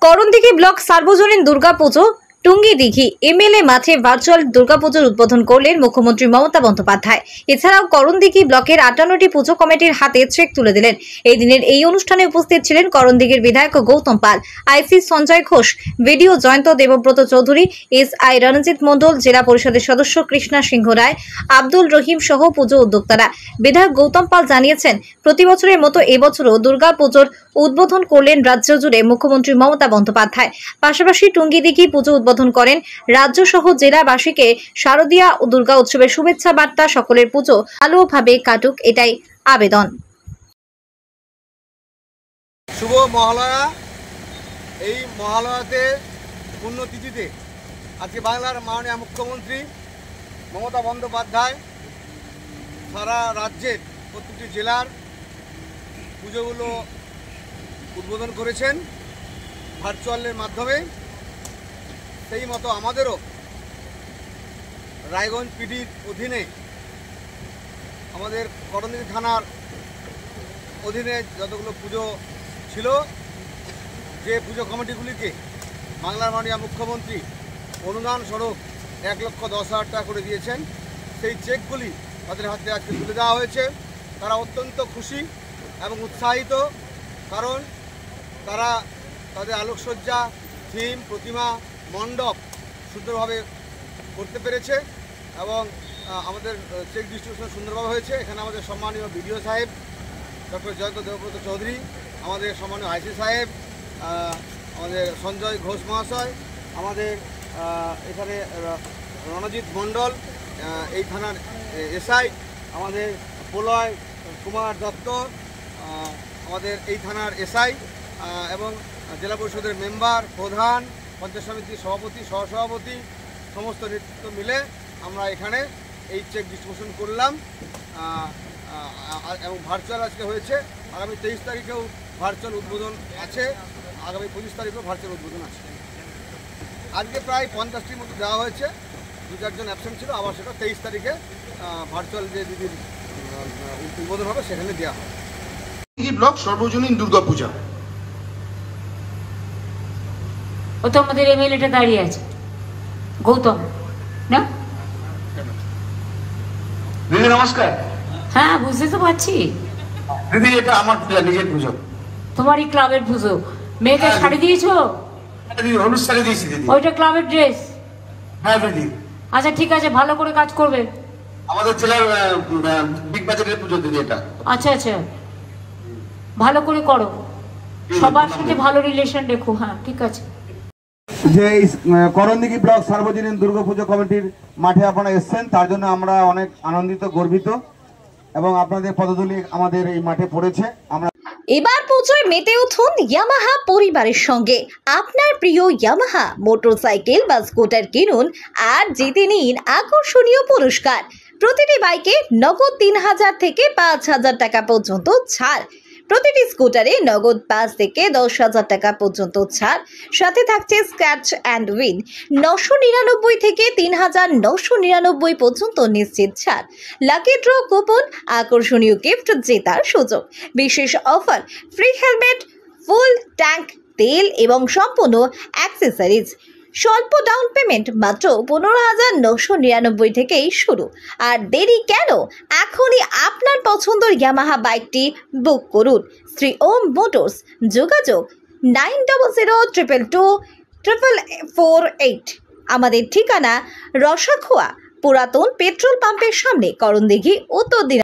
Karandighi block সার্বজনীন Durga Puja Tungidighi MLA মাঠে virtual দুর্গাপুজোর উদ্বোধন করলেন মুখ্যমন্ত্রী মমতা বন্দ্যোপাধ্যায়। এছাড়াও করণদিঘি ব্লকের 58টি পুজো কমিটির হাতে চেক তুলে দিলেন। এই দিনের এই অনুষ্ঠানে উপস্থিত ছিলেন করণদিঘির বিধায়ক গৌতম পাল, আইসি সঞ্জয় ঘোষ, ভিডিও জয়ন্ত দেবব্রত চৌধুরী, এসআই রণজিৎ মণ্ডল, জেলা পরিষদের সদস্য কৃষ্ণা সিংহ রায়, আব্দুল রহিম সহ পুজো উদ্যোক্তারা। বিধায়ক গৌতম পাল জানিয়েছেন, প্রতি বছরের মতো এবছরও দুর্গাপুজোর উদ্বোধন করলেন রাজ্য জুড়ে মুখ্যমন্ত্রী মমতা বন্দ্যোপাধ্যায়। পাশাপাশি টুঙ্গিদিঘি পুজো উদ্বোধন করেন। রাজ্য সহ জেলাবাসীকে শারদীয়া ও দুর্গা উৎসবের শুভেচ্ছা বার্তা, সকলের পুজো ভালোভাবে কাটুক এটাই আবেদন। শুভ মহালয়া। এই মহালয়াতে পুণ্যতিথিতে আজকে বাংলার মাননীয় মুখ্যমন্ত্রী মমতা বন্দ্যোপাধ্যায় সারা রাজ্যের প্রত্যেকটি জেলার পুজোগুলো উদ্বোধন করেছেন ভার্চুয়ালের মাধ্যমে। সেই মতো আমাদেরও রায়গঞ্জ পিডির অধীনে আমাদের করণদিঘি থানার অধীনে যতগুলো পুজো ছিল, যে পুজো কমিটিগুলিকে বাংলার মাননীয় মুখ্যমন্ত্রী অনুদান স্বরূপ 1,10,000 টাকা করে দিয়েছেন, সেই চেকগুলি তাদের হাতে আজকে তুলে দেওয়া হয়েছে। তারা অত্যন্ত খুশি এবং উৎসাহিত, কারণ তারা তাদের আলোকসজ্জা, থিম, প্রতিমা, মণ্ডপ সুন্দরভাবে করতে পেরেছে এবং আমাদের চেক ডিস্ট্রিবিউশন সুন্দরভাবে হয়েছে। এখানে আমাদের সম্মানীয় বিডিও সাহেব ডক্টর জয়ন্ত দেবব্রত চৌধুরী, আমাদের সম্মানীয় আইসি সাহেব, আমাদের সঞ্জয় ঘোষ মহাশয়, আমাদের এখানে রণজিৎ মণ্ডল, এই থানার এসআই, আমাদের প্রলয় কুমার দত্ত, আমাদের এই থানার এসআই এবং জেলা পরিষদের মেম্বার, প্রধান, পঞ্চায়েত সমিতির সভাপতি, সহসভাপতি, সমস্ত নেতৃত্ব মিলে আমরা এখানে এই চেক ডিস্ট্রিবিউশন করলাম এবং ভার্চুয়াল আজকে হয়েছে। আগামী 23 তারিখেও ভার্চুয়াল উদ্বোধন আছে, আগামী 25 তারিখেও ভার্চুয়াল উদ্বোধন আছে। আজকে প্রায় 50টির মতো দেওয়া হয়েছে, 2-4 জন অ্যাবসেন্ট ছিল, আবার সেটা 23 তারিখে ভার্চুয়াল যে দিদির উদ্বোধন হবে সেখানে দেওয়া হবে। ব্লক সর্বজনীন দুর্গাপূজা, ও তো আমাদের এমএলএটা দাঁড়িয়ে আছে, গৌতম না? দিদি নমস্কার। হ্যাঁ, বুঝতে তো পারছি। দিদি এটা আমার নিজের পুজো। তোমারই ক্লাবের পুজো। মেয়েকে শাড়ি দিয়েছো? দিদি হলুদ শাড়ি দিয়েছি দিদি। ওইটা ক্লাবের ড্রেস? হ্যাঁ দিদি। আচ্ছা ঠিক আছে, ভালো করে কাজ করবে। আমাদের জেলার বিগ বাজারের পুজো দিদি এটা। আচ্ছা আচ্ছা, ভালো করে করো, সবার সাথে ভালো রিলেশন রেখো। হ্যাঁ ঠিক আছে। যে করণদিঘি ব্লক সার্বজনীন দুর্গাপুজো কমিটির মাঠে আপনারা এসেছেন, তার জন্য আমরা অনেক আনন্দিত, গর্বিত এবং আপনাদের পদধূলি আমাদের এই মাঠে পড়েছে। আমরা এবার পুজোয় মেতে উঠুন ইয়ামাহা পরিবারের সঙ্গে। আপনার প্রিয় ইয়ামাহা মোটরসাইকেল বা স্কুটার কিনুন আর জিতে নিন আকর্ষণীয় পুরস্কার। প্রতিটি বাইকে নগদ 3,000 থেকে 5,000 টাকা পর্যন্ত ছাড়। প্রতিটি স্কুটারে নগদ 5 থেকে 10,000 টাকা পর্যন্ত ছাড়। সাথে থাকছে স্ক্র্যাচ অ্যান্ড উইন 999 থেকে 3,999 পর্যন্ত নিশ্চিত ছাড়। লাকি ড্র কুপন, আকর্ষণীয় গিফট জেতার সুযোগ, বিশেষ offer, free helmet, full tank তেল এবং সম্পূর্ণ অ্যাক্সেসরিজ। স্বল্প ডাউন পেমেন্ট মাত্র 15,999 থেকেই শুরু। আর দেরি কেন? এখনই আপনার পছন্দের ইয়ামাহা বাইকটি বুক করুন। শ্রী ওম মোটরস, যোগাযোগ 9002224448। আমাদের ঠিকানা রসাখোয়া পুরাতন পেট্রোল পাম্পের সামনে, করণদিঘি, উত্তর দিনাজপুর।